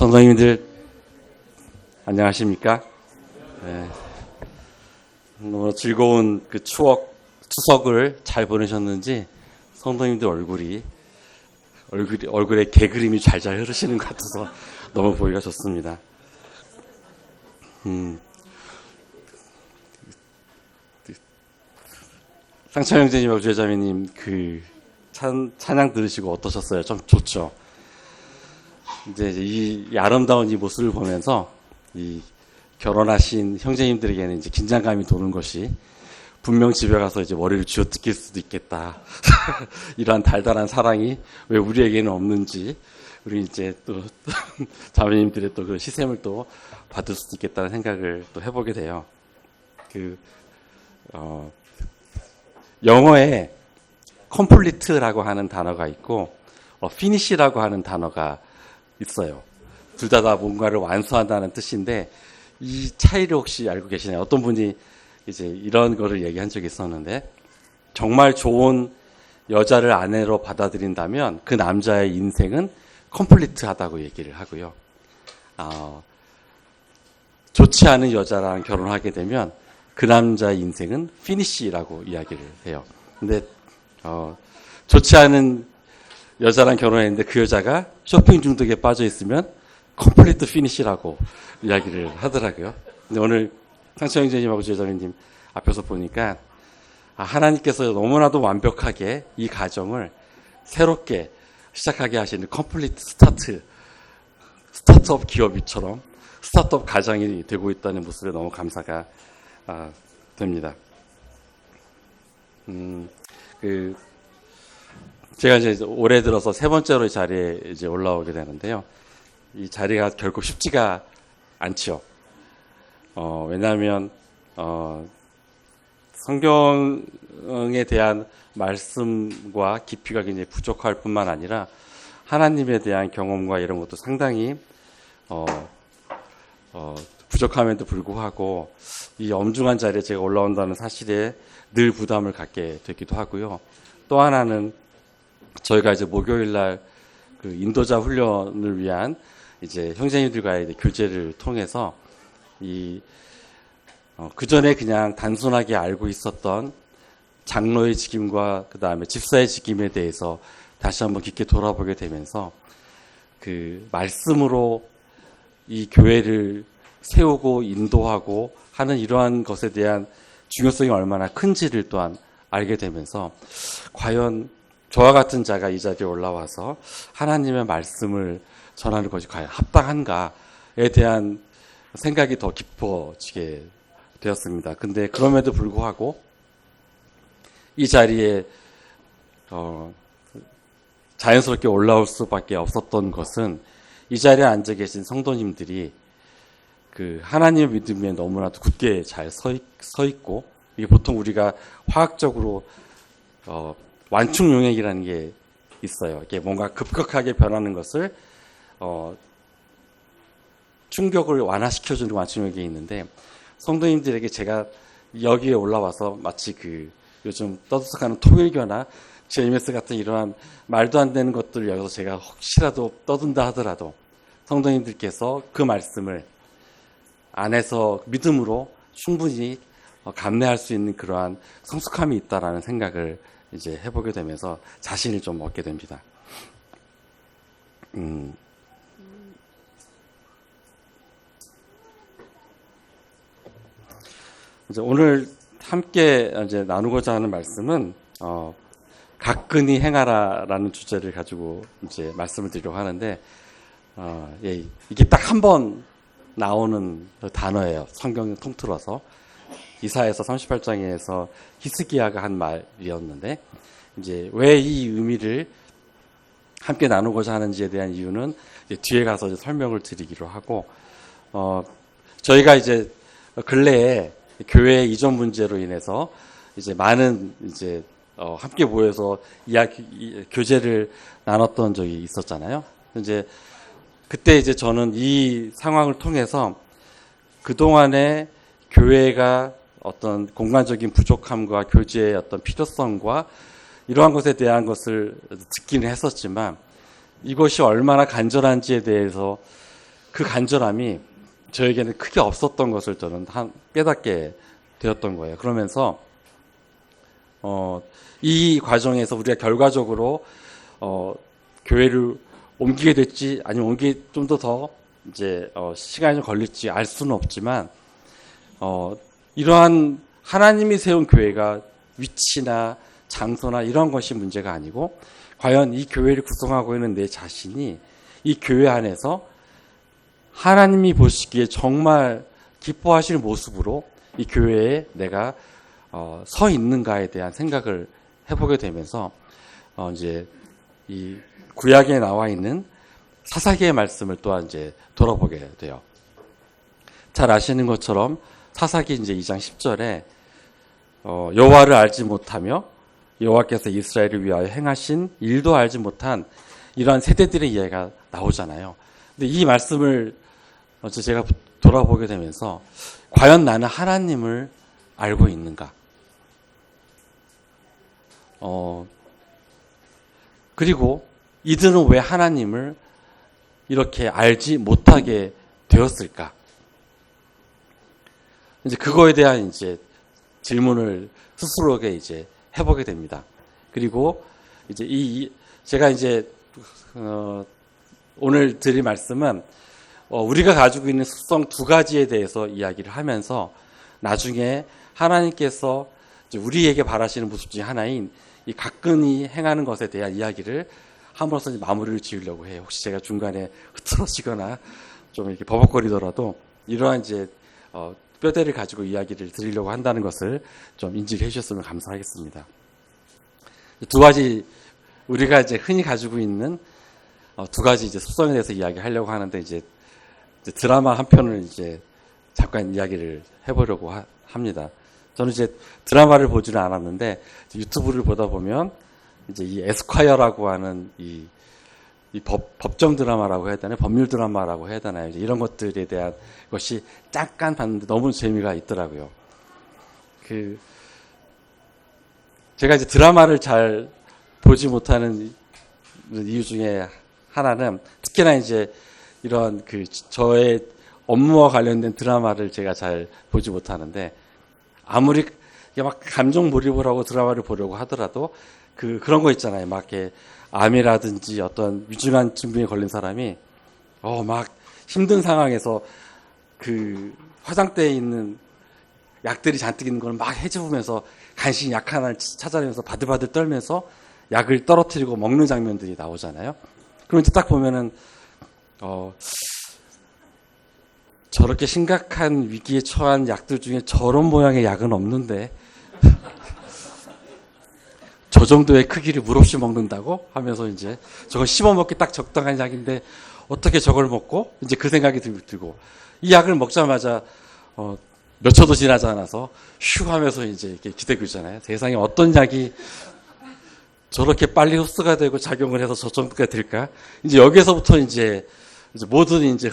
성도님들 안녕하십니까? 네. 너무 즐거운 그 추석을 잘 보내셨는지 성도님들 얼굴에 개그림이 잘잘 흐르시는 것 같아서 너무 보기가 좋습니다. 상철 형제님하고 주혜자매님 그 찬양 들으시고 어떠셨어요? 좀 좋죠? 이제 이 아름다운 이 모습을 보면서 이 결혼하신 형제님들에게는 이제 긴장감이 도는 것이 분명 집에 가서 이제 머리를 쥐어뜯길 수도 있겠다. 이러한 달달한 사랑이 왜 우리에게는 없는지, 우리 이제 또 자매님들의 또 그 시샘을 또 받을 수도 있겠다는 생각을 또 해보게 돼요. 영어에 complete라고 하는 단어가 있고, finish라고 하는 단어가 있어요. 둘 다 뭔가를 완수한다는 뜻인데, 이 차이를 혹시 알고 계시나요? 어떤 분이 이제 이런 거를 얘기한 적이 있었는데, 정말 좋은 여자를 아내로 받아들인다면 그 남자의 인생은 컴플리트하다고 얘기를 하고요. 좋지 않은 여자랑 결혼하게 되면 그 남자의 인생은 피니시라고 이야기를 해요. 근데 좋지 않은 여자랑 결혼했는데 그 여자가 쇼핑 중독에 빠져 있으면 컴플리트 피니시라고 이야기를 하더라고요. 근데 오늘 상철 형제님하고 주혜자매님 앞에서 보니까 하나님께서 너무나도 완벽하게 이 가정을 새롭게 시작하게 하시는 컴플리트 스타트업 기업이처럼 스타트업 가정이 되고 있다는 모습에 너무 감사가 됩니다. 제가 이제 올해 들어서 세 번째로 이 자리에 이제 올라오게 되는데요. 이 자리가 결코 쉽지가 않죠. 왜냐하면 성경에 대한 말씀과 깊이가 굉장히 부족할 뿐만 아니라 하나님에 대한 경험과 이런 것도 상당히 부족함에도 불구하고 이 엄중한 자리에 제가 올라온다는 사실에 늘 부담을 갖게 되기도 하고요. 또 하나는 저희가 이제 목요일 날 그 인도자 훈련을 위한 이제 형제님들과의 교제를 통해서 그 전에 그냥 단순하게 알고 있었던 장로의 직임과 그 다음에 집사의 직임에 대해서 다시 한번 깊게 돌아보게 되면서 그 말씀으로 이 교회를 세우고 인도하고 하는 이러한 것에 대한 중요성이 얼마나 큰지를 또한 알게 되면서 과연 저와 같은 자가 이 자리에 올라와서 하나님의 말씀을 전하는 것이 과연 합당한가에 대한 생각이 더 깊어지게 되었습니다. 근데 그럼에도 불구하고 이 자리에 자연스럽게 올라올 수밖에 없었던 것은 이 자리에 앉아 계신 성도님들이 그 하나님의 믿음에 너무나도 굳게 잘 서 있고, 이게 보통 우리가 화학적으로 완충용액이라는 게 있어요. 이게 뭔가 급격하게 변하는 것을 충격을 완화시켜주는 완충용액이 있는데, 성도님들에게 제가 여기에 올라와서 마치 그 요즘 떠들썩하는 통일교나 JMS 같은 이러한 말도 안 되는 것들을 여기서 제가 혹시라도 떠든다 하더라도 성도님들께서 그 말씀을 안에서 믿음으로 충분히 감내할 수 있는 그러한 성숙함이 있다라는 생각을 이제 해보게 되면서 자신을 좀 얻게 됩니다. 이제 오늘 함께 이제 나누고자 하는 말씀은 가끈히 행하라라는 주제를 가지고 이제 말씀을 드리려고 하는데, 이게 딱 한 번 나오는 단어예요. 성경 통틀어서 이사야서 38장에서 히스기야가 한 말이었는데, 이제 왜 이 의미를 함께 나누고자 하는지에 대한 이유는 이제 뒤에 가서 이제 설명을 드리기로 하고, 저희가 이제 근래에 교회 이전 문제로 인해서 이제 많은 이제 함께 모여서 교제를 나눴던 적이 있었잖아요. 이제 그때 이제 저는 이 상황을 통해서 그동안에 교회가 어떤 공간적인 부족함과 교제의 어떤 필요성과 이러한 것에 대한 것을 듣기는 했었지만, 이것이 얼마나 간절한지에 대해서 그 간절함이 저에게는 크게 없었던 것을 저는 깨닫게 되었던 거예요. 그러면서 이 과정에서 우리가 결과적으로 교회를 옮기게 될지 아니면 옮기 좀 더 이제 시간이 좀 걸릴지 알 수는 없지만 이러한 하나님이 세운 교회가 위치나 장소나 이런 것이 문제가 아니고 과연 이 교회를 구성하고 있는 내 자신이 이 교회 안에서 하나님이 보시기에 정말 기뻐하시는 모습으로 이 교회에 내가 서 있는가에 대한 생각을 해보게 되면서 이제 이 구약에 나와 있는 사사기의 말씀을 또한 이제 돌아보게 돼요. 잘 아시는 것처럼 사사기 이제 2장 10절에 여호와를 알지 못하며 여호와께서 이스라엘을 위하여 행하신 일도 알지 못한 이러한 세대들의 이야기가 나오잖아요. 근데 이 말씀을 제가 돌아보게 되면서 과연 나는 하나님을 알고 있는가? 그리고 이들은 왜 하나님을 이렇게 알지 못하게 되었을까? 이제 그거에 대한 이제 질문을 스스로에게 이제 해보게 됩니다. 그리고 이제 제가 이제 오늘 드릴 말씀은 우리가 가지고 있는 습성 두 가지에 대해서 이야기를 하면서 나중에 하나님께서 우리에게 바라시는 모습 중에 하나인 이 가끈히 행하는 것에 대한 이야기를 함으로써 마무리를 지으려고 해요. 혹시 제가 중간에 흐트러지거나 좀 이렇게 버벅거리더라도 이러한 이제 뼈대를 가지고 이야기를 드리려고 한다는 것을 좀 인지해 주셨으면 감사하겠습니다. 두 가지 우리가 이제 흔히 가지고 있는 두 가지 이제 습성에 대해서 이야기하려고 하는데 이제 드라마 한 편을 이제 잠깐 이야기를 해보려고 합니다. 저는 이제 드라마를 보지는 않았는데 유튜브를 보다 보면 이제 이 에스콰이어라고 하는 이 법정 드라마라고 해야 되나요? 법률 드라마라고 해야 되나요? 이런 것들에 대한 것이 잠깐 봤는데 너무 재미가 있더라고요. 제가 이제 드라마를 잘 보지 못하는 이유 중에 하나는 특히나 이제 이런 저의 업무와 관련된 드라마를 제가 잘 보지 못하는데 아무리 막 감정 몰입을 하고 드라마를 보려고 하더라도 그런 거 있잖아요. 막 이렇게 암이라든지 어떤 위중한 질병에 걸린 사람이 막 힘든 상황에서 화장대에 있는 약들이 잔뜩 있는 걸 막 해집으면서 간신히 약 하나를 찾아내면서 바들바들 떨면서 약을 떨어뜨리고 먹는 장면들이 나오잖아요. 그럼 이제 딱 보면은 저렇게 심각한 위기에 처한 약들 중에 저런 모양의 약은 없는데 저 정도의 크기를 물 없이 먹는다고 하면서 이제 저거 씹어먹기 딱 적당한 약인데 어떻게 저걸 먹고 이제 그 생각이 들고 이 약을 먹자마자 몇 초도 지나지 않아서 슉 하면서 이제 이렇게 기대고 있잖아요. 세상에 어떤 약이 저렇게 빨리 흡수가 되고 작용을 해서 저 정도가 될까? 이제 여기에서부터 이제 모든 이제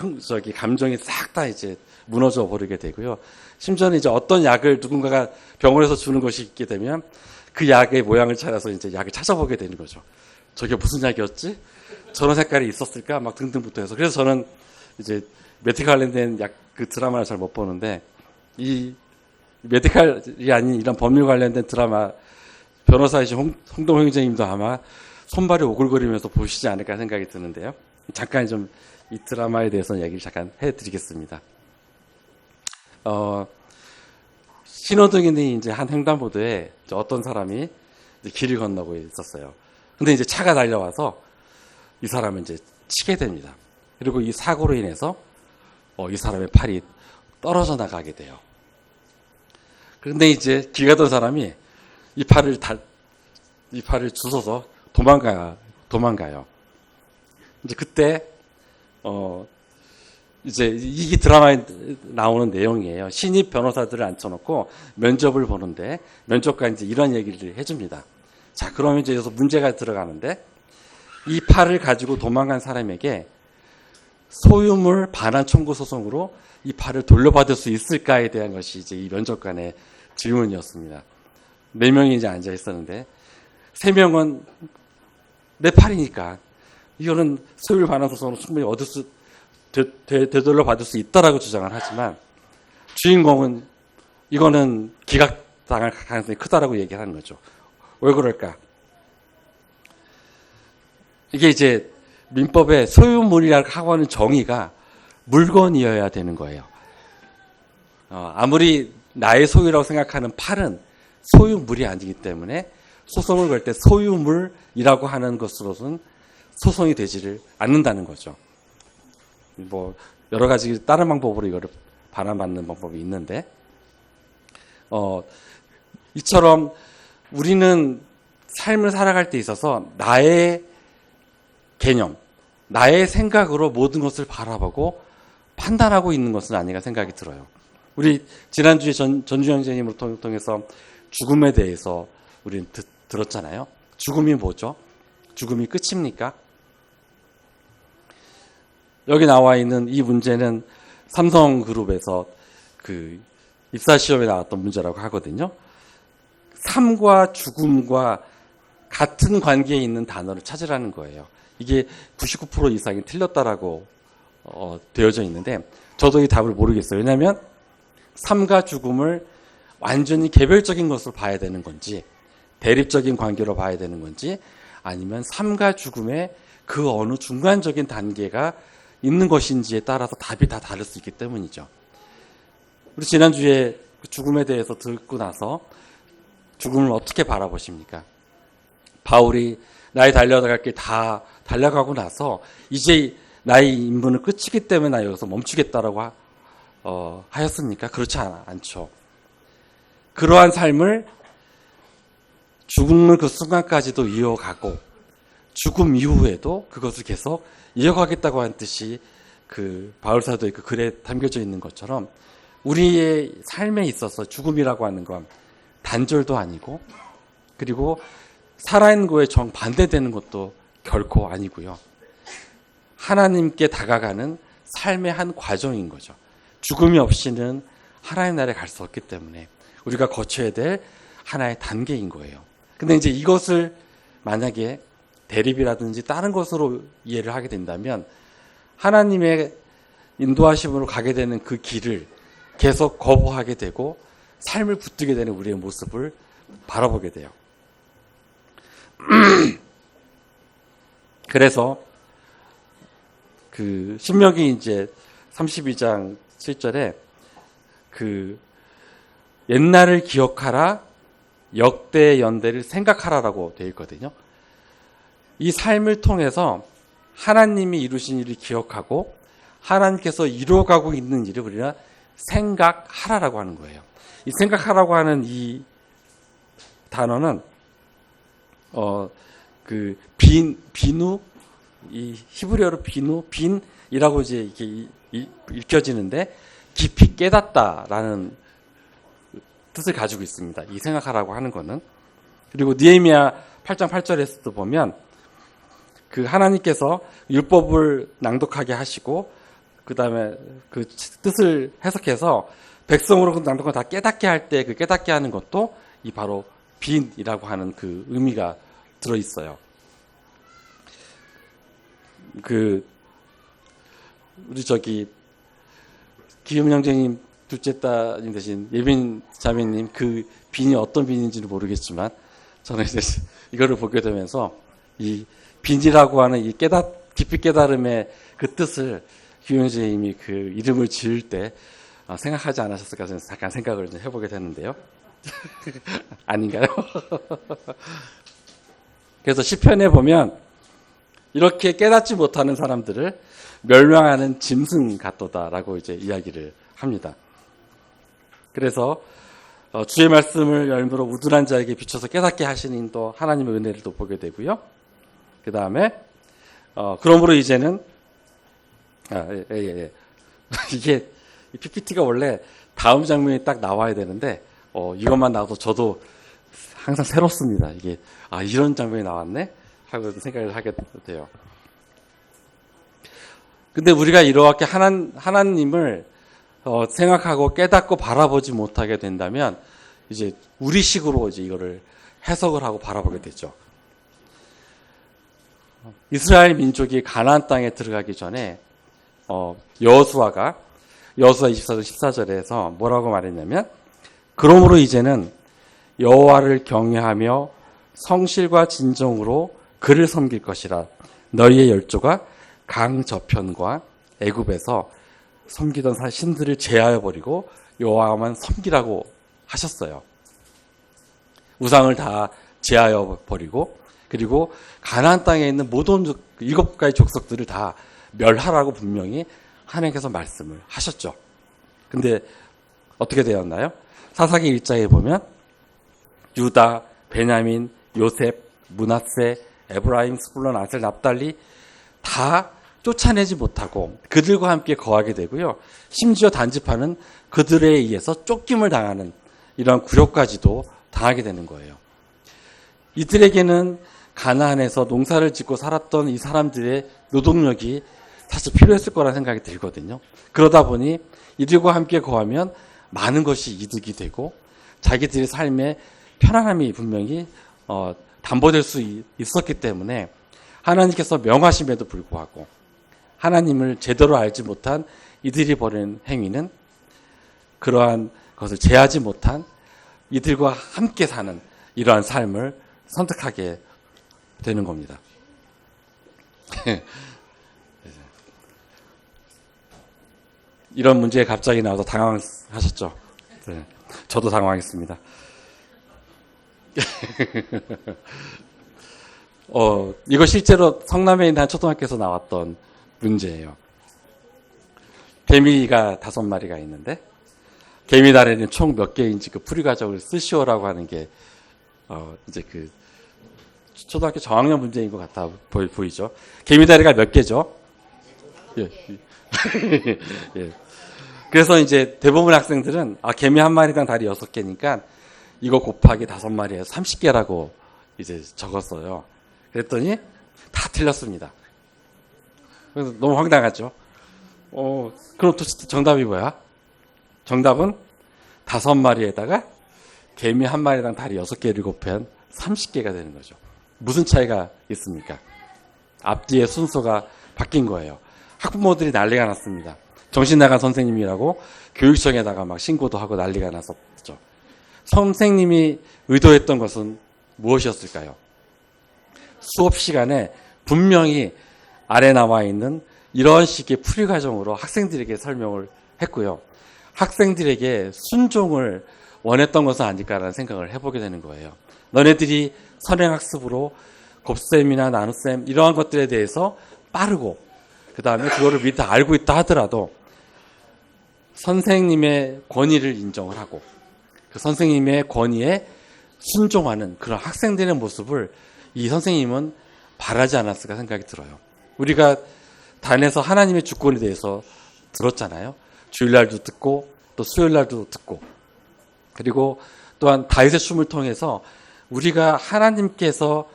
감정이 싹 다 이제 무너져 버리게 되고요. 심지어는 이제 어떤 약을 누군가가 병원에서 주는 것이 있게 되면 그 약의 모양을 찾아서 이제 약을 찾아보게 되는 거죠. 저게 무슨 약이었지? 저런 색깔이 있었을까? 막 등등부터 해서. 그래서 저는 이제 메디칼 관련된 그 드라마를 잘 못 보는데 이 메디칼이 아닌 이런 법률 관련된 드라마 변호사이신 홍동호 형제님도 아마 손발이 오글거리면서 보시지 않을까 생각이 드는데요. 잠깐 좀 이 드라마에 대해서 얘기를 잠깐 해드리겠습니다. 신호등이 이제 한 횡단보도에 어떤 사람이 이제 길을 건너고 있었어요. 근데 이제 차가 달려와서 이 사람을 이제 치게 됩니다. 그리고 이 사고로 인해서 이 사람의 팔이 떨어져 나가게 돼요. 그런데 이제 길 가던 사람이 이 팔을 주워서 도망가요. 이제 그때 이제 이 드라마에 나오는 내용이에요. 신입 변호사들을 앉혀놓고 면접을 보는데 면접관 이제 이런 얘기를 해줍니다. 자, 그러면 이제 여기서 문제가 들어가는데 이 팔을 가지고 도망간 사람에게 소유물 반환 청구 소송으로 이 팔을 돌려받을 수 있을까에 대한 것이 이제 이 면접관의 질문이었습니다. 4명이 이제 앉아 있었는데 3명은 내 팔이니까 이거는 소유물 반환 소송으로 충분히 얻을 수 되돌려 받을 수 있다라고 주장을 하지만 주인공은 이거는 기각당할 가능성이 크다라고 얘기하는 거죠. 왜 그럴까? 이게 이제 민법의 소유물이라고 하는 정의가 물건이어야 되는 거예요. 아무리 나의 소유라고 생각하는 팔은 소유물이 아니기 때문에 소송을 걸 때 소유물이라고 하는 것으로는 소송이 되지를 않는다는 거죠. 뭐 여러 가지 다른 방법으로 이거를 반환받는 방법이 있는데 이처럼 우리는 삶을 살아갈 때 있어서 나의 개념, 나의 생각으로 모든 것을 바라보고 판단하고 있는 것은 아닌가 생각이 들어요. 우리 지난주에 전주영 선생님을 통해서 죽음에 대해서 우리는 들었잖아요. 죽음이 뭐죠? 죽음이 끝입니까? 여기 나와 있는 이 문제는 삼성그룹에서 그 입사시험에 나왔던 문제라고 하거든요. 삶과 죽음과 같은 관계에 있는 단어를 찾으라는 거예요. 이게 99% 이상이 틀렸다라고 되어져 있는데 저도 이 답을 모르겠어요. 왜냐하면 삶과 죽음을 완전히 개별적인 것으로 봐야 되는 건지 대립적인 관계로 봐야 되는 건지 아니면 삶과 죽음의 그 어느 중간적인 단계가 있는 것인지에 따라서 답이 다 다를 수 있기 때문이죠. 우리 지난주에 죽음에 대해서 듣고 나서 죽음을 어떻게 바라보십니까? 바울이 나의 달려갈 길 다 달려가고 나서 이제 나의 임무는 끝이기 때문에 나 여기서 멈추겠다라고 하였습니까? 그렇지 않죠. 그러한 삶을 죽음을 그 순간까지도 이어가고 죽음 이후에도 그것을 계속 이어가겠다고 하는 뜻이 그 바울 사도의 그 글에 담겨져 있는 것처럼 우리의 삶에 있어서 죽음이라고 하는 건 단절도 아니고 그리고 살아있는 거에 정반대되는 것도 결코 아니고요. 하나님께 다가가는 삶의 한 과정인 거죠. 죽음이 없이는 하나님 나라에 갈 수 없기 때문에 우리가 거쳐야 될 하나의 단계인 거예요. 근데 이제 이것을 만약에 대립이라든지 다른 것으로 이해를 하게 된다면 하나님의 인도하심으로 가게 되는 그 길을 계속 거부하게 되고 삶을 붙들게 되는 우리의 모습을 바라보게 돼요. 그래서 그 신명기 이제 32장 7절에 그 옛날을 기억하라 역대 연대를 생각하라라고 되어 있거든요. 이 삶을 통해서 하나님이 이루신 일을 기억하고 하나님께서 이루어가고 있는 일을 우리가 생각하라라고 하는 거예요. 이 생각하라고 하는 이 단어는 그 비누 이 히브리어로 빈이라고 이제 이렇게 읽혀지는데 깊이 깨닫다라는 뜻을 가지고 있습니다. 이 생각하라고 하는 거는. 그리고 느헤미야 8장 8절에서도 보면 그 하나님께서 율법을 낭독하게 하시고 그다음에 그 뜻을 해석해서 백성으로 낭독을 다 깨닫게 할 때 그 깨닫게 하는 것도 이 바로 빈이라고 하는 그 의미가 들어 있어요. 그 우리 저기 기욤 형제님 둘째 따님 되신 예빈 자매님 그 빈이 어떤 빈인지는 모르겠지만 저는 이제 이거를 보게 되면서 이 빈이라고 하는 이 깊이 깨달음의 그 뜻을 기욤 형제님이 그 이름을 지을 때 생각하지 않으셨을까 저는 잠깐 생각을 좀 해보게 됐는데요. 아닌가요? 그래서 시편에 보면 이렇게 깨닫지 못하는 사람들을 멸망하는 짐승 같도다라고 이제 이야기를 합니다. 그래서 주의 말씀을 열므로 우둔한 자에게 비춰서 깨닫게 하시는 또 하나님의 은혜를 또 보게 되고요. 그 다음에 그러므로 이제는 이게 이 PPT가 원래 다음 장면이 딱 나와야 되는데 이것만 나와도 저도 항상 새롭습니다. 이게 이런 장면이 나왔네 하고 생각을 하게 돼요. 근데 우리가 이렇게 하나님을 생각하고 깨닫고 바라보지 못하게 된다면 이제 우리식으로 이제 이거를 해석을 하고 바라보게 되죠. 이스라엘 민족이 가나안 땅에 들어가기 전에 여호수아 24절 14절에서 뭐라고 말했냐면, 그러므로 이제는 여호와를 경외하며 성실과 진정으로 그를 섬길 것이라. 너희의 열조가 강 저편과 애굽에서 섬기던 신들을 제하여 버리고 여호와만 섬기라고 하셨어요. 우상을 다 제하여 버리고, 그리고 가나안 땅에 있는 모든 7가지 족속들을 다 멸하라고 분명히 하나님께서 말씀을 하셨죠. 근데 어떻게 되었나요? 사사기 1장에 보면 유다, 베냐민, 요셉, 므낫세, 에브라임, 스불론, 아셀, 납달리 다 쫓아내지 못하고 그들과 함께 거하게 되고요. 심지어 단지파는 그들에 의해서 쫓김을 당하는 이러한 굴욕까지도 당하게 되는 거예요. 이들에게는 가나안에서 농사를 짓고 살았던 이 사람들의 노동력이 사실 필요했을 거라는 생각이 들거든요. 그러다 보니 이들과 함께 거하면 많은 것이 이득이 되고 자기들의 삶에 편안함이 분명히 담보될 수 있었기 때문에 하나님께서 명하심에도 불구하고 하나님을 제대로 알지 못한 이들이 벌인 행위는 그러한 것을 제하지 못한 이들과 함께 사는 이러한 삶을 선택하게 되는 겁니다. 이런 문제에 갑자기 나와서 당황하셨죠? 네, 저도 당황했습니다. 이거 실제로 성남에 있는 한 초등학교에서 나왔던 문제예요. 개미가 5마리가 있는데 개미다리는 총 몇 개인지 그 풀이 과정을 쓰시오라고 하는 게 이제 그 초등학교 저학년 문제인 것 같아 보이죠. 개미다리가 몇 개죠? 예. 예. 그래서 이제 대부분 학생들은 개미 한 마리당 다리 6개니까 이거 곱하기 5마리에 30개라고 이제 적었어요. 그랬더니 다 틀렸습니다. 그래서 너무 황당하죠. 그럼 도대체 정답이 뭐야? 정답은 5마리에다가 개미 한 마리당 다리 6개를 곱하면 30개가 되는 거죠. 무슨 차이가 있습니까? 앞뒤의 순서가 바뀐 거예요. 학부모들이 난리가 났습니다. 정신 나간 선생님이라고 교육청에다가 막 신고도 하고 난리가 났었죠. 선생님이 의도했던 것은 무엇이었을까요? 수업 시간에 분명히 아래 나와 있는 이런 식의 풀이 과정으로 학생들에게 설명을 했고요. 학생들에게 순종을 원했던 것은 아닐까라는 생각을 해보게 되는 거예요. 너네들이 선행학습으로 곱셈이나 나눗셈 이러한 것들에 대해서 빠르고 그 다음에 그거를 미리 다 알고 있다 하더라도 선생님의 권위를 인정을 하고 그 선생님의 권위에 순종하는 그런 학생들의 모습을 이 선생님은 바라지 않았을까 생각이 들어요. 우리가 단에서 하나님의 주권에 대해서 들었잖아요. 주일날도 듣고 또 수요일날도 듣고 그리고 또한 다윗의 춤을 통해서 우리가 하나님께서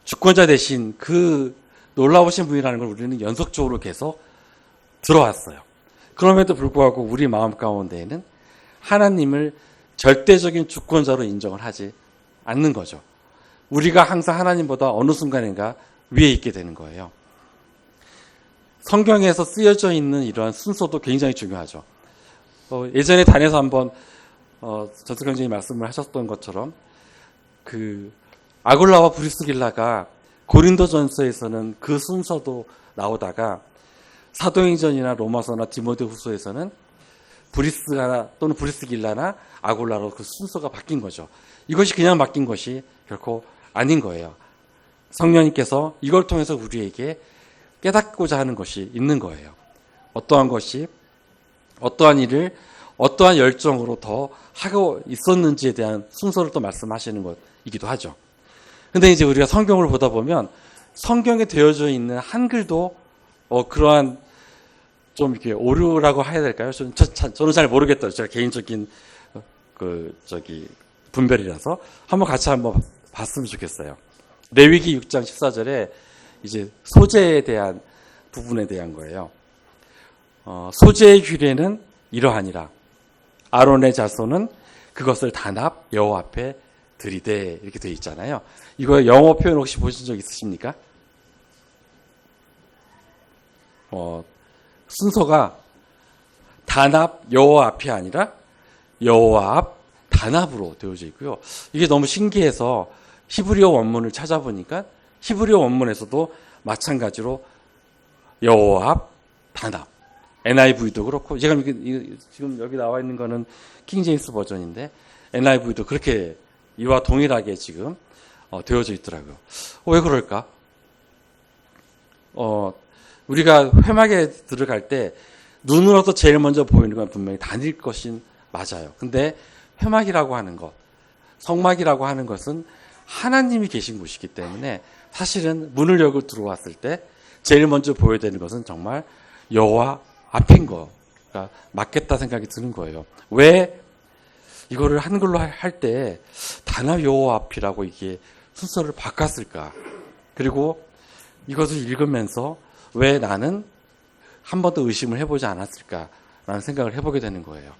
주권자 되신 그 놀라우신 분이라는 걸 우리는 연속적으로 계속 들어왔어요. 그럼에도 불구하고 우리 마음 가운데에는 하나님을 절대적인 주권자로 인정을 하지 않는 거죠. 우리가 항상 하나님보다 어느 순간인가 위에 있게 되는 거예요. 성경에서 쓰여져 있는 이러한 순서도 굉장히 중요하죠. 예전에 단에서 한번 전석경 선생님이 말씀을 하셨던 것처럼 그 아굴라와 브리스길라가 고린도전서에서는 그 순서도 나오다가 사도행전이나 로마서나 디모데후서에서는 브리스가 또는 브리스길라나 아굴라로 그 순서가 바뀐 거죠. 이것이 그냥 바뀐 것이 결코 아닌 거예요. 성령님께서 이걸 통해서 우리에게 깨닫고자 하는 것이 있는 거예요. 어떠한 것이 어떠한 일을 어떠한 열정으로 더 하고 있었는지에 대한 순서를 또 말씀하시는 것이기도 하죠. 근데 이제 우리가 성경을 보다 보면 성경에 되어져 있는 한글도 그러한 좀 이렇게 오류라고 해야 될까요? 저는 잘 모르겠어요. 제가 개인적인 분별이라서 한번 봤으면 좋겠어요. 레위기 6장 14절에 이제 소재에 대한 부분에 대한 거예요. 소재의 규례는 이러하니라. 아론의 자손은 그것을 단합 여호와 앞에 드리되 이렇게 되어 있잖아요. 이거 영어 표현 혹시 보신 적 있으십니까? 순서가 단합 여호와 앞이 아니라 여호와 앞 단합으로 되어져 있고요. 이게 너무 신기해서 히브리어 원문을 찾아보니까 히브리어 원문에서도 마찬가지로 여호와 앞 단합. NIV도 그렇고 지금 여기 나와 있는 거는 킹제임스 버전인데 NIV도 그렇게 이와 동일하게 지금 되어져 있더라고요. 왜 그럴까? 우리가 회막에 들어갈 때 눈으로도 제일 먼저 보이는 건 분명히 단일 것인 맞아요. 근데 회막이라고 하는 것, 성막이라고 하는 것은 하나님이 계신 곳이기 때문에 사실은 문을 열고 들어왔을 때 제일 먼저 보여야 되는 것은 정말 여호와 앞인 거가 맞겠다 생각이 드는 거예요. 왜 이거를 한글로 할 때 단합 여호와 앞이라고 이게 순서를 바꿨을까? 그리고 이것을 읽으면서 왜 나는 한 번 더 의심을 해보지 않았을까라는 생각을 해보게 되는 거예요.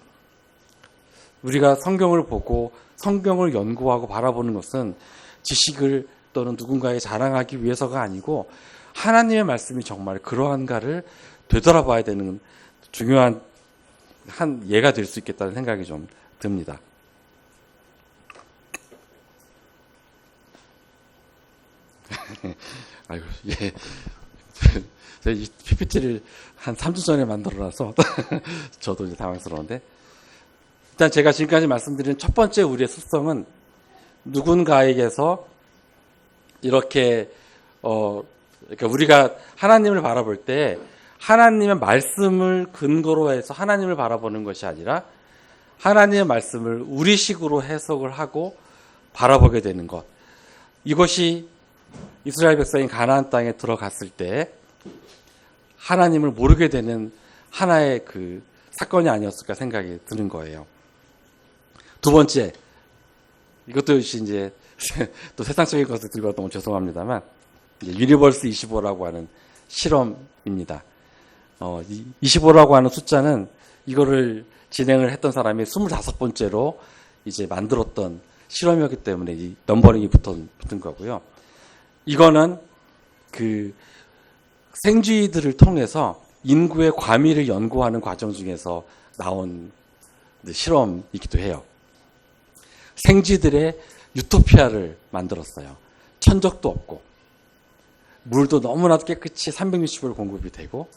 우리가 성경을 보고 성경을 연구하고 바라보는 것은 지식을 또는 누군가에 자랑하기 위해서가 아니고 하나님의 말씀이 정말 그러한가를 되돌아봐야 되는 중요한 한 예가 될 수 있겠다는 생각이 좀 듭니다. 아이고, 예. 제가 이 PPT를 한 3주 전에 만들어놔서 저도 이제 당황스러운데 일단 제가 지금까지 말씀드린 첫 번째 우리의 습성은 누군가에게서 이렇게 그러니까 우리가 하나님을 바라볼 때 하나님의 말씀을 근거로 해서 하나님을 바라보는 것이 아니라 하나님의 말씀을 우리식으로 해석을 하고 바라보게 되는 것. 이것이 이스라엘 백성이 가나안 땅에 들어갔을 때 하나님을 모르게 되는 하나의 그 사건이 아니었을까 생각이 드는 거예요. 두 번째, 이것도 이제 또 세상적인 것을 들고 너무 죄송합니다만 유니버스 25라고 하는 실험입니다. 25라고 하는 숫자는 이거를 진행을 했던 사람이 25번째로 이제 만들었던 실험이었기 때문에 이 넘버링이 붙은 거고요. 이거는 그 생쥐들을 통해서 인구의 과밀을 연구하는 과정 중에서 나온 실험이기도 해요. 생쥐들의 유토피아를 만들었어요. 천적도 없고 물도 너무나도 깨끗이 360일 공급이 되고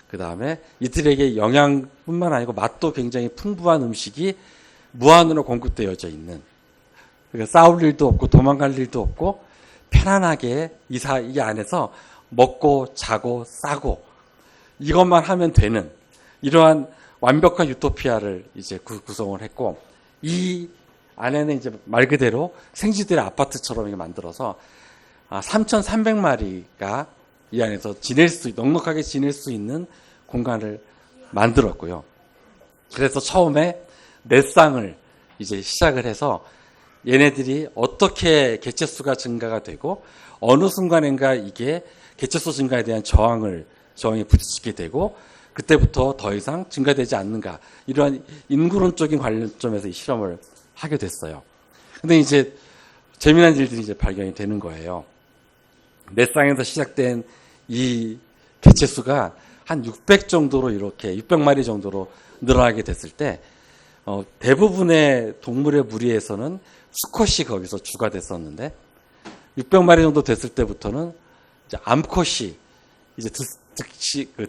그 다음에 이들에게 영양뿐만 아니고 맛도 굉장히 풍부한 음식이 무한으로 공급되어져 있는 그러니까 싸울 일도 없고 도망갈 일도 없고 편안하게 이 안에서 먹고 자고 싸고 이것만 하면 되는 이러한 완벽한 유토피아를 이제 구성을 했고 이 안에는 이제 말 그대로 생쥐들의 아파트처럼 만들어서 3,300마리가 이 안에서 넉넉하게 지낼 수 있는 공간을 만들었고요. 그래서 처음에 넷상을 이제 시작을 해서 얘네들이 어떻게 개체수가 증가가 되고 어느 순간인가 이게 개체수 증가에 대한 저항에 부딪히게 되고 그때부터 더 이상 증가되지 않는가 이러한 인구론적인 관점에서 이 실험을 하게 됐어요. 근데 이제 재미난 일들이 이제 발견이 되는 거예요. 넷상에서 시작된 이 개체수가 한 600 정도로 이렇게 600마리 정도로 늘어나게 됐을 때 대부분의 동물의 무리에서는 수컷이 거기서 주가 됐었는데 600마리 정도 됐을 때부터는 이제 암컷이 이제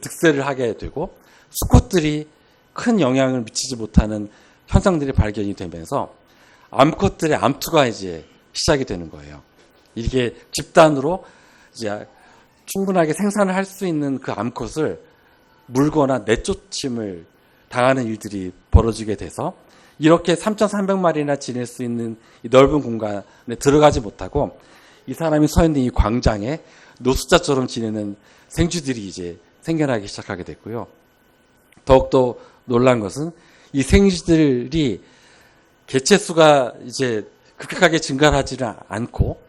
득세를 하게 되고 수컷들이 큰 영향을 미치지 못하는 현상들이 발견이 되면서 암컷들의 암투가 이제 시작이 되는 거예요. 이게 집단으로 이제 충분하게 생산을 할 수 있는 그 암컷을 물거나 내쫓임을 당하는 일들이 벌어지게 돼서 이렇게 3,300마리나 지낼 수 있는 이 넓은 공간에 들어가지 못하고 이 사람이 서 있는 이 광장에 노숙자처럼 지내는 생쥐들이 이제 생겨나기 시작하게 됐고요. 더욱더 놀란 것은 이 생쥐들이 개체수가 이제 급격하게 증가하지는 않고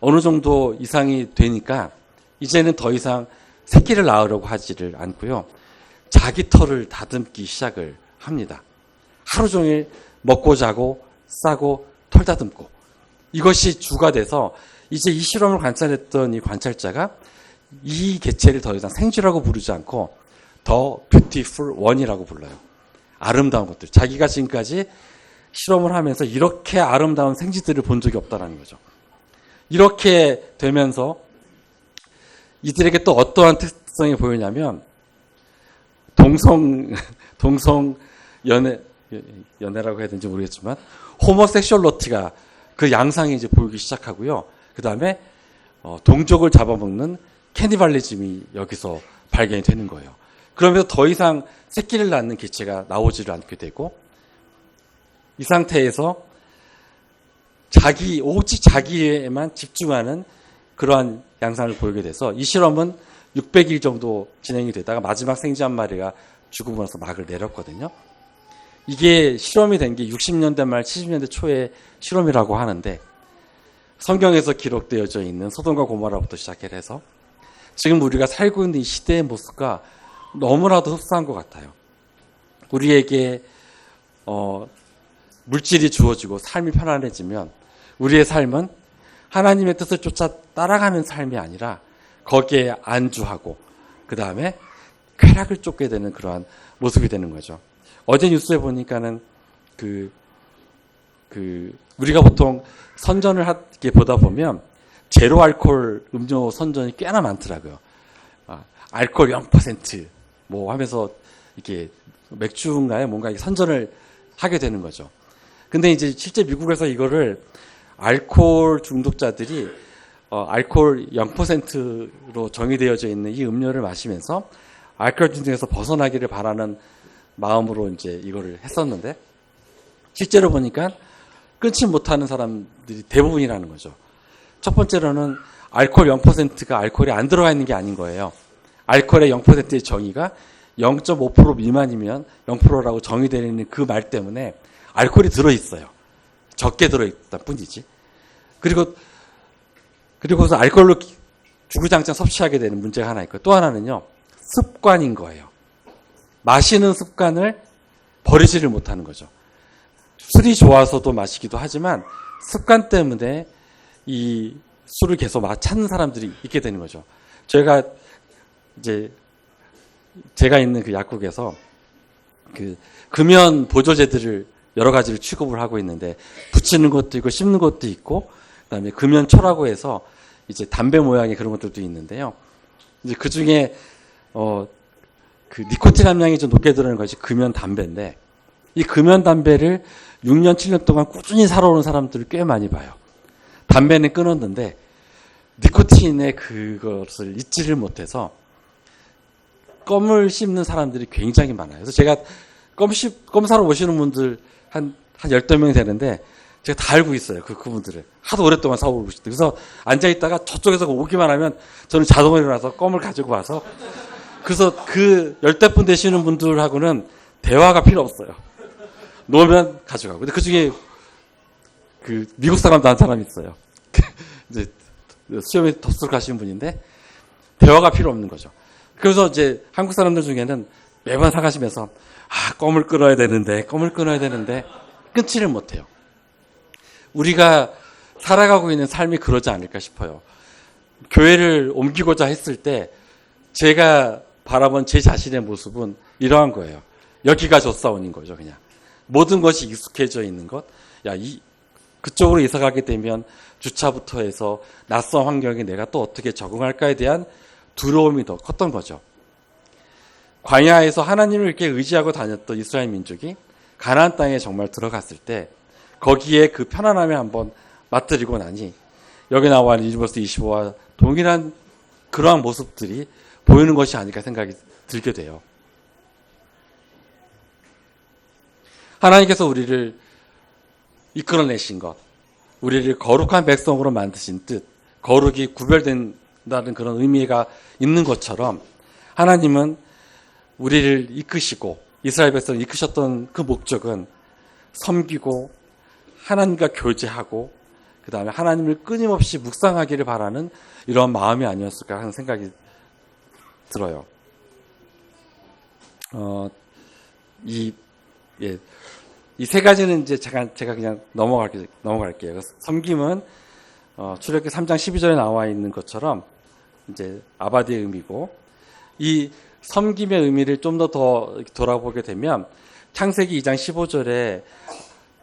어느 정도 이상이 되니까 이제는 더 이상 새끼를 낳으려고 하지를 않고요. 자기 털을 다듬기 시작을 합니다. 하루 종일 먹고 자고 싸고 털 다듬고 이것이 주가 돼서 이제 이 실험을 관찰했던 이 관찰자가 이 개체를 더 이상 생쥐라고 부르지 않고 더 뷰티풀 원이라고 불러요. 아름다운 것들. 자기가 지금까지 실험을 하면서 이렇게 아름다운 생쥐들을 본 적이 없다는 거죠. 이렇게 되면서 이들에게 또 어떠한 특성이 보이냐면 동성 연애라고 해야 되는지 모르겠지만 호모섹슈얼러티가 그 양상이 이제 보이기 시작하고요. 그 다음에 동족을 잡아먹는 캐니발리즘이 여기서 발견이 되는 거예요. 그러면서 더 이상 새끼를 낳는 개체가 나오지를 않게 되고 이 상태에서 오직 자기에만 집중하는 그러한 양상을 보이게 돼서 이 실험은 600일 정도 진행이 되다가 마지막 생쥐 한 마리가 죽으고 나서 막을 내렸거든요. 이게 실험이 된 게 60년대 말 70년대 초의 실험이라고 하는데 성경에서 기록되어져 있는 소돔과 고모라부터 시작해서 지금 우리가 살고 있는 이 시대의 모습과 너무나도 흡사한 것 같아요. 우리에게 물질이 주어지고 삶이 편안해지면 우리의 삶은 하나님의 뜻을 쫓아 따라가는 삶이 아니라 거기에 안주하고 그 다음에 쾌락을 쫓게 되는 그러한 모습이 되는 거죠. 어제 뉴스에 보니까는 우리가 보통 선전을 하게 보다 보면 제로 알코올 음료 선전이 꽤나 많더라고요. 알코올 0% 뭐 하면서 이렇게 맥주인가요? 뭔가 선전을 하게 되는 거죠. 근데 이제 실제 미국에서 이거를 알코올 중독자들이 알코올 0%로 정의되어져 있는 이 음료를 마시면서 알코올 중독에서 벗어나기를 바라는 마음으로 이제 이거를 했었는데 실제로 보니까 끊지 못하는 사람들이 대부분이라는 거죠. 첫 번째로는 알코올 0%가 알코올이 안 들어가 있는 게 아닌 거예요. 알코올의 0%의 정의가 0.5% 미만이면 0%라고 정의되는 그 말 때문에 알코올이 들어있어요. 적게 들어있다 뿐이지. 그리고서 알코올로 주구장창 섭취하게 되는 문제가 하나 있고 또 하나는요. 습관인 거예요. 마시는 습관을 버리지를 못하는 거죠. 술이 좋아서도 마시기도 하지만 습관 때문에 이 술을 계속 찾는 사람들이 있게 되는 거죠. 제가 있는 그 약국에서 그 금연 보조제들을 여러 가지를 취급을 하고 있는데 붙이는 것도 있고 씹는 것도 있고 그다음에 금연초라고 해서 이제 담배 모양의 그런 것들도 있는데요. 이제 그 중에 그 니코틴 함량이 좀 높게 들어가는 것이 금연 담배인데 이 금연 담배를 6년 7년 동안 꾸준히 살아오는 사람들을 꽤 많이 봐요. 담배는 끊었는데 니코틴의 그것을 잊지를 못해서 껌을 씹는 사람들이 굉장히 많아요. 그래서 제가 껌 사러 오시는 분들 한 10명 되는데 제가 다 알고 있어요. 그분들을. 하도 오랫동안 사오고 싶대. 그래서 앉아있다가 저쪽에서 오기만 하면 저는 자동으로 일어나서 껌을 가지고 와서 그래서 그 열댓 분 되시는 분들하고는 대화가 필요 없어요. 놓으면 가져가고. 근데 그 중에 그 미국 사람도 한 사람이 있어요. 이제 수염이 덥석 가시는 분인데 대화가 필요 없는 거죠. 그래서 이제 한국 사람들 중에는 매번 사가시면서 껌을 끊어야 되는데 끊지를 못해요. 우리가 살아가고 있는 삶이 그러지 않을까 싶어요. 교회를 옮기고자 했을 때 제가 바라본 제 자신의 모습은 이러한 거예요. 여기가 조사원인 거죠, 그냥. 모든 것이 익숙해져 있는 것. 그쪽으로 이사 가게 되면 주차부터 해서 낯선 환경에 내가 또 어떻게 적응할까에 대한 두려움이 더 컸던 거죠. 광야에서 하나님을 이렇게 의지하고 다녔던 이스라엘 민족이 가나안 땅에 정말 들어갔을 때 거기에 그 편안함에 한번 맛들이고 나니 여기 나와 있는 유니버스 25와 동일한 그러한 모습들이 보이는 것이 아닐까 생각이 들게 돼요. 하나님께서 우리를 이끌어내신 것, 우리를 거룩한 백성으로 만드신 뜻, 거룩이 구별된다는 그런 의미가 있는 것처럼 하나님은 우리를 이끄시고 이스라엘 백성을 이끄셨던 그 목적은 섬기고 하나님과 교제하고 그 다음에 하나님을 끊임없이 묵상하기를 바라는 이런 마음이 아니었을까 하는 생각이 들어요. 이 세 가지는 이제 제가 그냥 넘어갈게요. 섬김은 출애굽기 3장 12절에 나와 있는 것처럼 이제 아바디의 의미고 이 섬김의 의미를 좀 더 돌아보게 되면 창세기 2장 15절에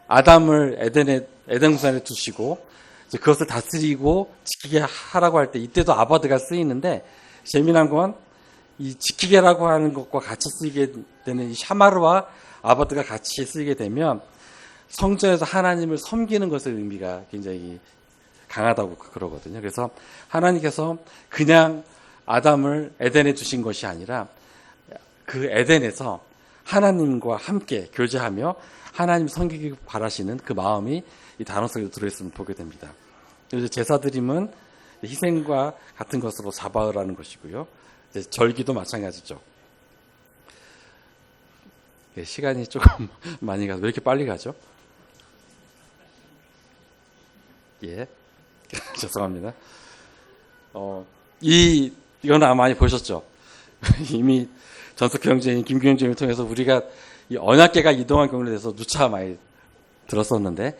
아담을 에덴 동산에 두시고 이제 그것을 다스리고 지키게 하라고 할 때 이때도 아바드가 쓰이는데 재미난 건 이 지키게라고 하는 것과 같이 쓰이게 되는 이 샤마르와 아바드가 같이 쓰이게 되면 성전에서 하나님을 섬기는 것의 의미가 굉장히 강하다고 그러거든요. 그래서 하나님께서 그냥 아담을 에덴에 두신 것이 아니라 그 에덴에서 하나님과 함께 교제하며 하나님 섬기기 바라시는 그 마음이 이 단어 속에 들어있음을 보게 됩니다. 그래서 제사드림은 희생과 같은 것으로 자바으라는 것이고요. 절기도 마찬가지죠. 시간이 조금 많이 가서 왜 이렇게 빨리 가죠? 예. 죄송합니다. 이건 아마 많이 보셨죠? 이미 전석 경제인 김경진을 통해서 우리가 이 언약궤가 이동한 경우에 대해서 누차 많이 들었었는데,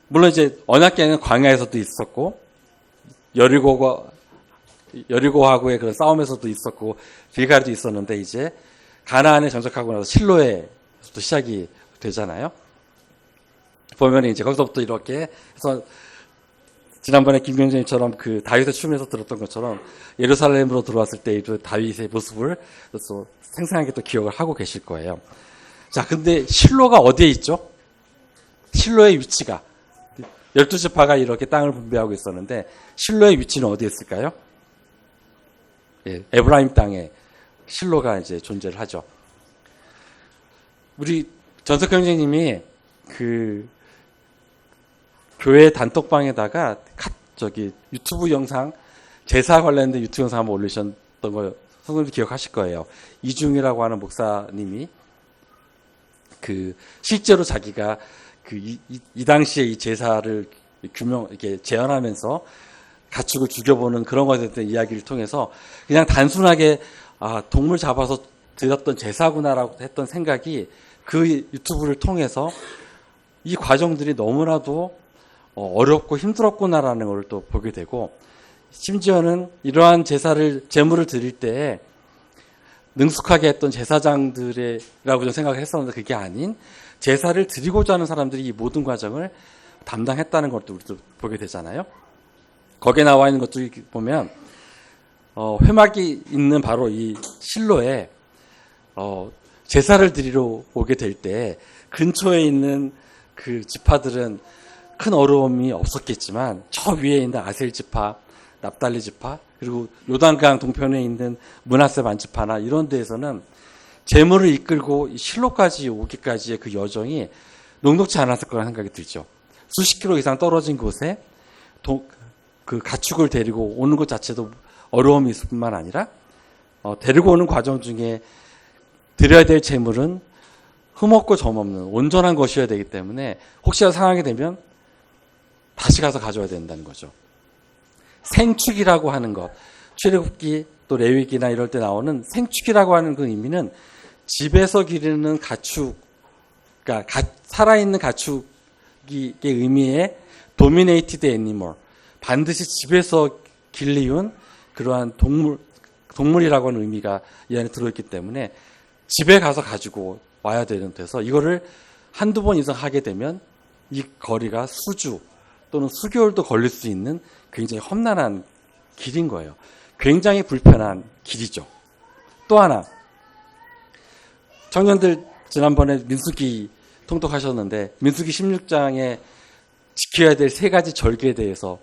물론 이제 언약궤는 광야에서도 있었고, 여리고하고의 그런 싸움에서도 있었고, 길갈에도 있었는데, 이제 가나안에 정착하고 나서 실로에서도 시작이 되잖아요. 보면 이제 거기서부터 이렇게 해서 지난번에 김경진처럼 그 다윗의 춤에서 들었던 것처럼 예루살렘으로 들어왔을 때 다윗의 모습을 또 생생하게 또 기억을 하고 계실 거예요. 자, 근데 실로가 어디에 있죠? 실로의 위치가 12지파가 이렇게 땅을 분배하고 있었는데 실로의 위치는 어디에 있을까요? 예, 에브라임 땅에 실로가 이제 존재를 하죠. 우리 전석 형제님이 그 교회 단톡방에다가 유튜브 영상, 제사 관련된 유튜브 영상 한번 올리셨던 거 선생님도 기억하실 거예요. 이중이라고 하는 목사님이 그 실제로 자기가 이 당시에 이 제사를 이렇게 재현하면서 가축을 죽여보는 그런 것에 대한 이야기를 통해서 그냥 단순하게 동물 잡아서 드렸던 제사구나라고 했던 생각이 그 유튜브를 통해서 이 과정들이 너무나도 어렵고 힘들었구나라는 걸 또 보게 되고, 심지어는 이러한 제물을 드릴 때 능숙하게 했던 제사장들이라고 좀 생각을 했었는데 그게 아닌 제사를 드리고자 하는 사람들이 이 모든 과정을 담당했다는 것도 우리도 보게 되잖아요. 거기에 나와 있는 것들 보면 회막이 있는 바로 이 실로에 제사를 드리러 오게 될 때 근처에 있는 그 지파들은 큰 어려움이 없었겠지만 저 위에 있는 아셀 지파, 납달리 지파, 그리고 요단강 동편에 있는 므낫세 반지파나 이런 데에서는 제물을 이끌고 실로까지 오기까지의 그 여정이 녹록지 않았을 거라는 생각이 들죠. 수십 킬로 이상 떨어진 곳에 그 가축을 데리고 오는 것 자체도 어려움이 있을 뿐만 아니라 데리고 오는 과정 중에 드려야 될 제물은 흠없고 점없는 온전한 것이어야 되기 때문에 혹시라도 상하게 되면 다시 가서 가져야 된다는 거죠. 생축이라고 하는 것, 출애굽기 또 레위기나 이럴 때 나오는 생축이라고 하는 그 의미는 집에서 기르는 가축, 그러니까 살아있는 가축의 의미의 dominated animal, 반드시 집에서 길리운 그러한 동물이라고 하는 의미가 이 안에 들어있기 때문에 집에 가서 가지고 와야 되는 데서 이거를 한두 번 이상 하게 되면 이 거리가 수주 또는 수개월도 걸릴 수 있는 굉장히 험난한 길인 거예요. 굉장히 불편한 길이죠. 또 하나, 청년들 지난번에 민수기 통독하셨는데 민수기 16장에 지켜야 될 세 가지 절기에 대해서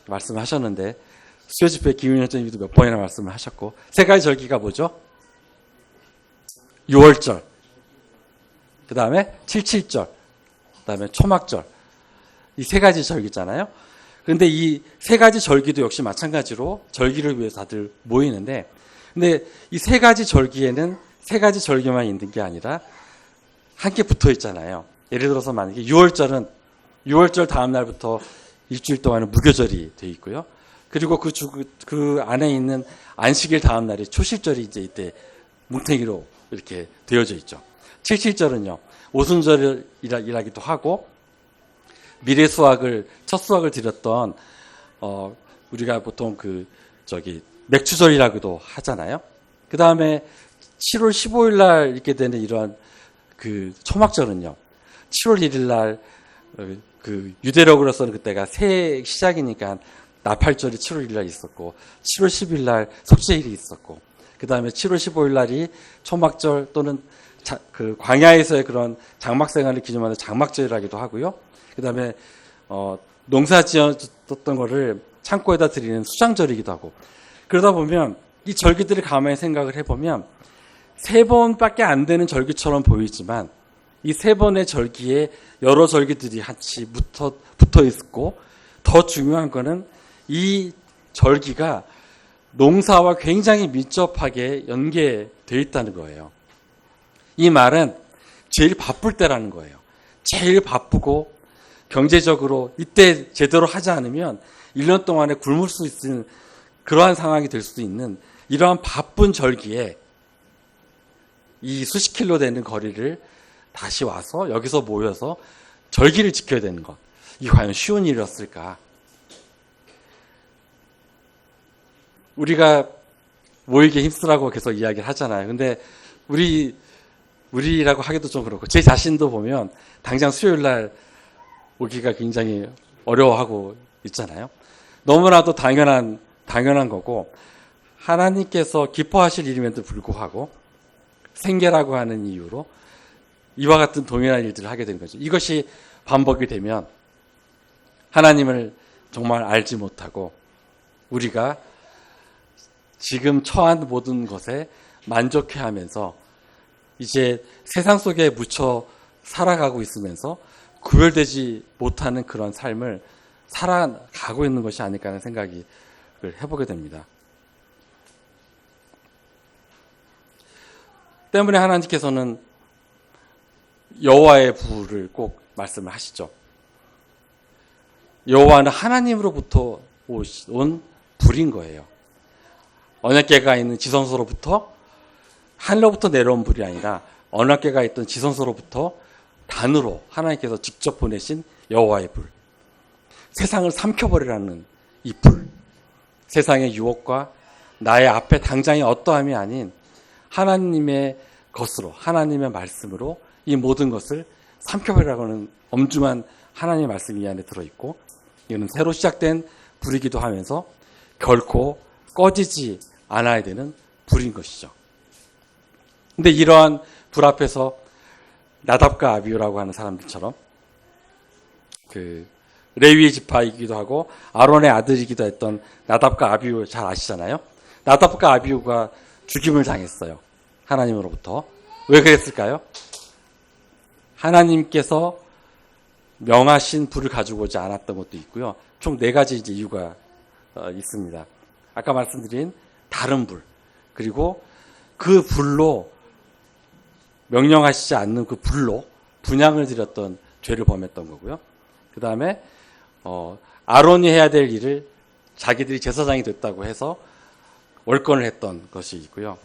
말씀하셨는데 수요집회 김윤현님도 몇 번이나 말씀을 하셨고, 세 가지 절기가 뭐죠? 6월절, 그 다음에 77절, 그 다음에 초막절, 이 세 가지 절기잖아요. 그런데 이 세 가지 절기도 역시 마찬가지로 절기를 위해서 다들 모이는데, 근데 이 세 가지 절기에는 세 가지 절기만 있는 게 아니라 함께 붙어 있잖아요. 예를 들어서 만약에 6월절은 6월절 다음 날부터 일주일 동안은 무교절이 돼 있고요. 그리고 그 안에 있는 안식일 다음 날이 초실절이 이제 이때 뭉탱이로 이렇게 되어져 있죠. 77절은요, 오순절이라기도 하고, 미래 수확을, 첫 수확을 드렸던, 우리가 보통 맥추절이라고도 하잖아요. 그 다음에 7월 15일 날 있게 되는 이러한 그 초막절은요. 7월 1일 날 그 유대력으로서는 그때가 새해 시작이니까 나팔절이 7월 1일 날 있었고 7월 10일 날 속죄일이 있었고 그 다음에 7월 15일 날이 초막절 또는 그 광야에서의 그런 장막 생활을 기념하는 장막절이라기도 하고요. 그 다음에 농사 지었던 거를 창고에다 드리는 수장절이기도 하고 그러다 보면 이 절기들을 가만히 생각을 해보면 3번밖에 안 되는 절기처럼 보이지만 이 3번의 절기에 여러 절기들이 같이 붙어 있고 더 중요한 거는 이 절기가 농사와 굉장히 밀접하게 연계되어 있다는 거예요. 이 말은 제일 바쁠 때라는 거예요. 제일 바쁘고 경제적으로 이때 제대로 하지 않으면 1년 동안에 굶을 수 있는 그러한 상황이 될 수도 있는 이러한 바쁜 절기에 이 수십 킬로 되는 거리를 다시 와서 여기서 모여서 절기를 지켜야 되는 것. 이게 과연 쉬운 일이었을까? 우리가 모이게 힘쓰라고 계속 이야기를 하잖아요. 근데 우리라고 하기도 좀 그렇고 제 자신도 보면 당장 수요일 날 오기가 굉장히 어려워하고 있잖아요. 너무나도 당연한 거고 하나님께서 기뻐하실 일임에도 불구하고 생계라고 하는 이유로 이와 같은 동일한 일들을 하게 된 거죠. 이것이 반복이 되면 하나님을 정말 알지 못하고 우리가 지금 처한 모든 것에 만족해하면서 이제 세상 속에 묻혀 살아가고 있으면서 구별되지 못하는 그런 삶을 살아가고 있는 것이 아닐까 하는 생각을 해보게 됩니다. 때문에 하나님께서는 여호와의 부를 꼭 말씀을 하시죠. 여호와는 하나님으로부터 온 불인 거예요. 언약궤가 있는 지성소로부터 하늘로부터 내려온 불이 아니라 언약궤가 있던 지성소로부터 단으로 하나님께서 직접 보내신 여호와의 불. 세상을 삼켜버리라는 이 불. 세상의 유혹과 나의 앞에 당장의 어떠함이 아닌 하나님의 것으로 하나님의 말씀으로 이 모든 것을 삼켜버리라고 하는 엄중한 하나님의 말씀이 이 안에 들어있고 이거는 새로 시작된 불이기도 하면서 결코 꺼지지 않아야 되는 불인 것이죠. 근데 이러한 불 앞에서 나답과 아비후라고 하는 사람들처럼 그 레위의 지파이기도 하고 아론의 아들이기도 했던 나답과 아비후 잘 아시잖아요. 나답과 아비후가 죽임을 당했어요. 하나님으로부터. 왜 그랬을까요? 하나님께서 명하신 불을 가지고 오지 않았던 것도 있고요. 총 4가지 이제 이유가 있습니다. 아까 말씀드린 다른 불, 그리고 그 불로 명령하시지 않는 그 불로 분향을 드렸던 죄를 범했던 거고요. 그 다음에 아론이 해야 될 일을 자기들이 제사장이 됐다고 해서 월권을 했던 것이 있고요.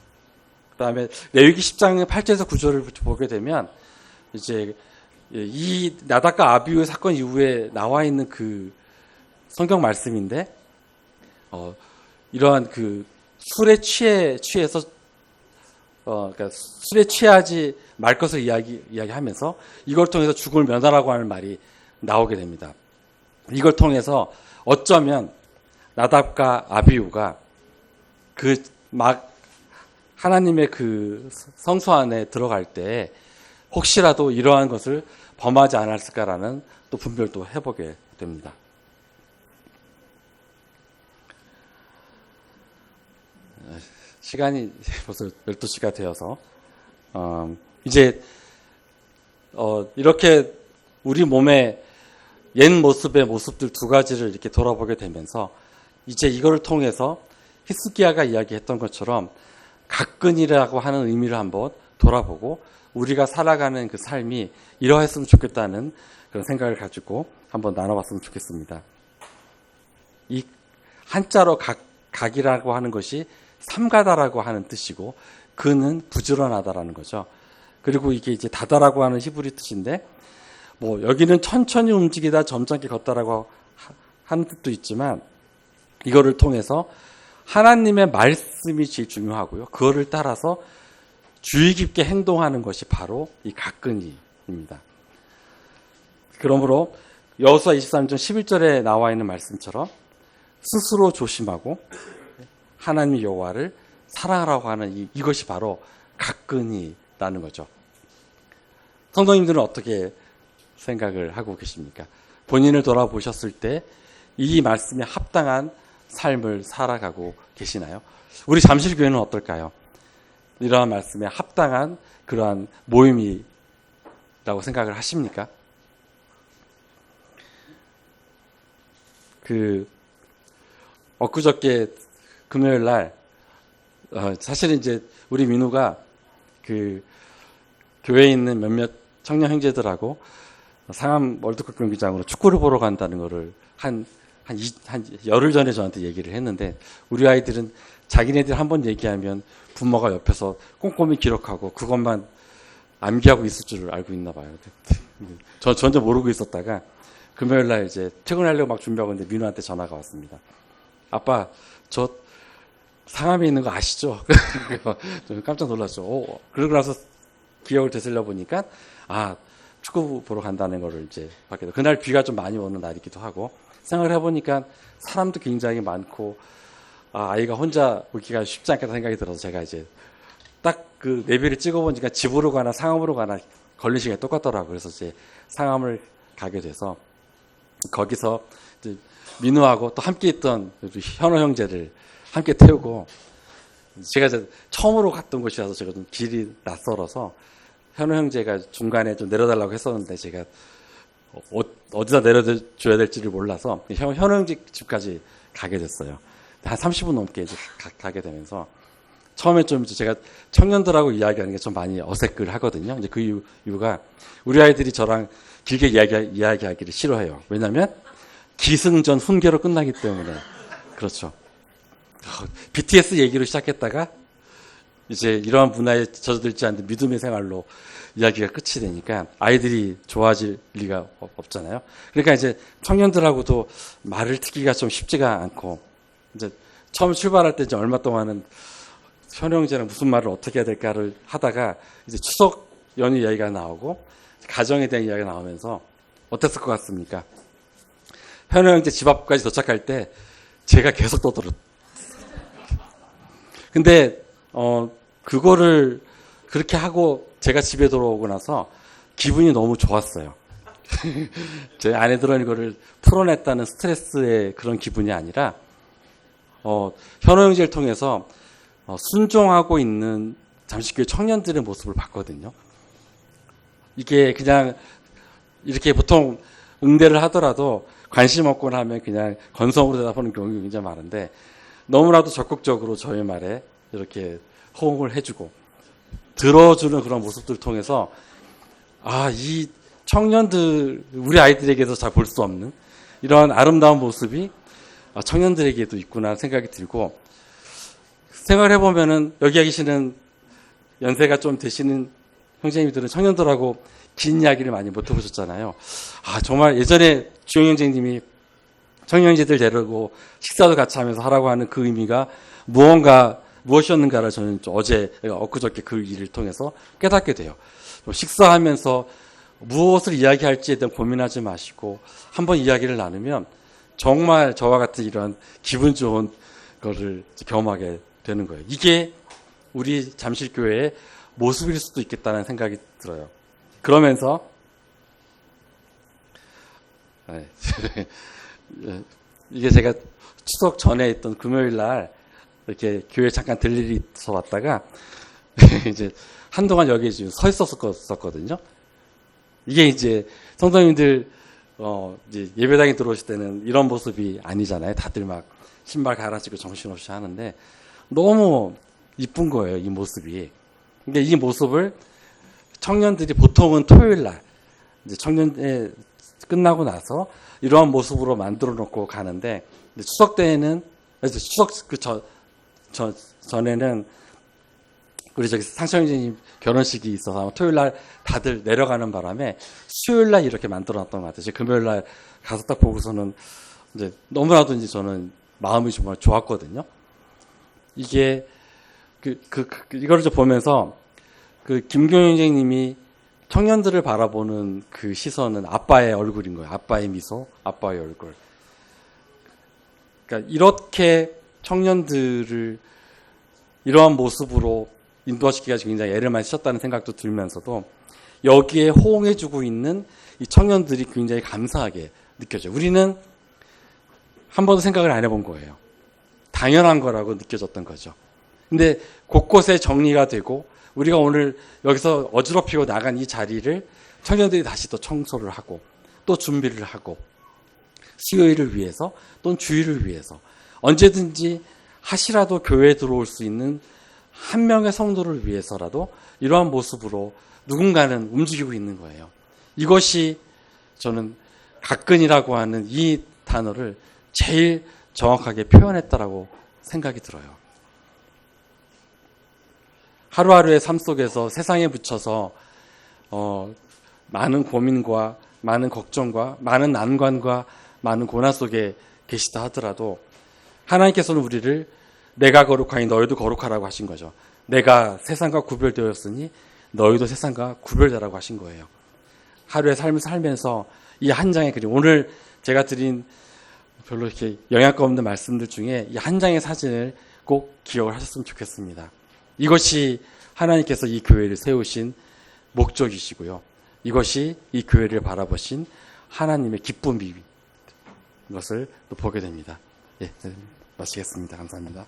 그 다음에 레위기 10장 8절에서 9절을 보게 되면 이제 이 나답과 아비후의 사건 이후에 나와 있는 그 성경 말씀인데 이러한 그 술에 취해서 그러니까 술에 취하지 말 것을 이야기하면서 이걸 통해서 죽음을 면하라고 하는 말이 나오게 됩니다. 이걸 통해서 어쩌면 나답과 아비후가 그 막 하나님의 그 성소 안에 들어갈 때 혹시라도 이러한 것을 범하지 않았을까라는 또 분별도 해보게 됩니다. 시간이 벌써 12시가 되어서 이제 이렇게 우리 몸의 옛 모습의 모습들 2가지를 이렇게 돌아보게 되면서 이제 이걸 통해서 히스기야가 이야기했던 것처럼 각근이라고 하는 의미를 한번 돌아보고 우리가 살아가는 그 삶이 이러했으면 좋겠다는 그런 생각을 가지고 한번 나눠봤으면 좋겠습니다. 이 한자로 각이라고 하는 것이 삼가다라고 하는 뜻이고 그는 부지런하다라는 거죠. 그리고 이게 이제 다다라고 하는 히브리 뜻인데 뭐 여기는 천천히 움직이다 점잖게 걷다라고 하는 뜻도 있지만 이거를 통해서 하나님의 말씀이 제일 중요하고요. 그거를 따라서 주의 깊게 행동하는 것이 바로 이 가끈이입니다. 그러므로 여호수아 23장 11절에 나와 있는 말씀처럼 스스로 조심하고 하나님 여호와를 사랑하라고 하는 이것이 바로 가끈이라는 거죠. 성도님들은 어떻게 생각을 하고 계십니까? 본인을 돌아보셨을 때 이 말씀에 합당한 삶을 살아가고 계시나요? 우리 잠실교회는 어떨까요? 이러한 말씀에 합당한 그러한 모임이라고 생각을 하십니까? 엊그저께 금요일 날, 사실은 이제 우리 민우가 교회에 있는 몇몇 청년 형제들하고 상암 월드컵 경기장으로 축구를 보러 간다는 거를 한 열흘 전에 저한테 얘기를 했는데, 우리 아이들은 자기네들 한번 얘기하면 부모가 옆에서 꼼꼼히 기록하고 그것만 암기하고 있을 줄 알고 있나 봐요. 저 전혀 모르고 있었다가 금요일 날 이제 퇴근하려고 막 준비하고 있는데 민우한테 전화가 왔습니다. 아빠, 저 상암에 있는 거 아시죠? 좀 깜짝 놀랐죠. 그러고 나서 기억을 되살려 보니까 축구 보러 간다는 거를 이제 받게 돼. 그날 비가 좀 많이 오는 날이기도 하고, 생각을 해보니까 사람도 굉장히 많고, 아이가 혼자 오기가 쉽지 않겠다 생각이 들어서 제가 이제 딱 그 내비를 찍어보니까 집으로 가나 상암으로 가나 걸린 시간이 똑같더라고요. 그래서 이제 상암을 가게 돼서 거기서 이제 민우하고 또 함께 있던 현호 형제를 함께 태우고, 제가 이제 처음으로 갔던 곳이라서 제가 좀 길이 낯설어서 현우 형제가 중간에 좀 내려달라고 했었는데 제가 어디다 내려줘야 될지를 몰라서 현우 형제 집까지 가게 됐어요. 한 30분 넘게 이제 가게 되면서 처음에 좀 제가 청년들하고 이야기하는 게 좀 많이 어색을 하거든요. 이제 그 이유가 우리 아이들이 저랑 길게 이야기하기를 싫어해요. 왜냐하면 기승전 훈계로 끝나기 때문에. 그렇죠. BTS 얘기로 시작했다가 이제 이러한 문화에 젖어들지 않는 믿음의 생활로 이야기가 끝이 되니까 아이들이 좋아질 리가 없잖아요. 그러니까 이제 청년들하고도 말을 듣기가 좀 쉽지가 않고, 이제 처음 출발할 때 이제 얼마 동안은 현우 형제랑 무슨 말을 어떻게 해야 될까를 하다가 이제 추석 연휴 이야기가 나오고 가정에 대한 이야기가 나오면서 어땠을 것 같습니까? 현우 형제 집 앞까지 도착할 때 제가 계속 떠들었. 근데 그거를 그렇게 하고 제가 집에 돌아오고 나서 기분이 너무 좋았어요. 제 아내들은 이거를 풀어냈다는 스트레스의 그런 기분이 아니라 현호 형제를 통해서 순종하고 있는 잠실교회 청년들의 모습을 봤거든요. 이게 그냥 이렇게 보통 응대를 하더라도 관심 없거나 하면 그냥 건성으로 대답하는 경우가 굉장히 많은데, 너무나도 적극적으로 저희 말에 이렇게 호응을 해주고 들어주는 그런 모습들을 통해서 이 청년들, 우리 아이들에게도 잘 볼 수 없는 이런 아름다운 모습이 청년들에게도 있구나 생각이 들고, 생각을 해보면은 여기 계시는 연세가 좀 되시는 형제님들은 청년들하고 긴 이야기를 많이 못 해보셨잖아요. 정말 예전에 주영 형제님이 청년 형제들 데리고 식사도 같이 하면서 하라고 하는 그 의미가 무엇이었는가를 저는 엊그저께 그 일을 통해서 깨닫게 돼요. 식사하면서 무엇을 이야기할지에 대한 고민하지 마시고 한번 이야기를 나누면 정말 저와 같은 이런 기분 좋은 거를 경험하게 되는 거예요. 이게 우리 잠실교회의 모습일 수도 있겠다는 생각이 들어요. 그러면서 이게 제가 추석 전에 있던 금요일 날 이렇게 교회 잠깐 들 일이 있어서 왔다가 이제 한동안 여기 지금 서 있었거든요. 이게 이제 성도님들 이제 예배당에 들어오실 때는 이런 모습이 아니잖아요. 다들 막 신발 갈아치고 정신없이 하는데 너무 이쁜 거예요, 이 모습이. 근데 이 모습을 청년들이 보통은 토요일 날 이제 청년회 끝나고 나서 이러한 모습으로 만들어 놓고 가는데, 추석 때에는 추석 전에는 우리 상철형제님 결혼식이 있어서 토요일 날 다들 내려가는 바람에 수요일 날 이렇게 만들어 놨던 것 같아요. 제가 금요일 날 가서 딱 보고서는 이제 너무나도 이제 저는 마음이 정말 좋았거든요. 이게 이거를 좀 보면서 그 김경영 선생님이 청년들을 바라보는 그 시선은 아빠의 얼굴인 거예요. 아빠의 미소, 아빠의 얼굴. 그러니까 이렇게 청년들을 이러한 모습으로 인도화시키기가 굉장히 애를 많이 쓰셨다는 생각도 들면서도 여기에 호응해주고 있는 이 청년들이 굉장히 감사하게 느껴져요. 우리는 한 번도 생각을 안 해본 거예요. 당연한 거라고 느껴졌던 거죠. 근데 곳곳에 정리가 되고 우리가 오늘 여기서 어지럽히고 나간 이 자리를 청년들이 다시 또 청소를 하고 또 준비를 하고 수요일을 위해서 또는 주일을 위해서 언제든지 하시라도 교회에 들어올 수 있는 한 명의 성도를 위해서라도 이러한 모습으로 누군가는 움직이고 있는 거예요. 이것이 저는 가끈이라고 하는 이 단어를 제일 정확하게 표현했다라고 생각이 들어요. 하루하루의 삶 속에서 세상에 묻혀서 많은 고민과 많은 걱정과 많은 난관과 많은 고난 속에 계시다 하더라도 하나님께서는 우리를 내가 거룩하니 너희도 거룩하라고 하신 거죠. 내가 세상과 구별되었으니 너희도 세상과 구별되라고 하신 거예요. 하루의 삶을 살면서 이 한 장의 그림, 오늘 제가 드린 별로 이렇게 영향가 없는 말씀들 중에 이 한 장의 사진을 꼭 기억을 하셨으면 좋겠습니다. 이것이 하나님께서 이 교회를 세우신 목적이시고요. 이것이 이 교회를 바라보신 하나님의 기쁨인 것을 또 보게 됩니다. 예, 마치겠습니다. 감사합니다.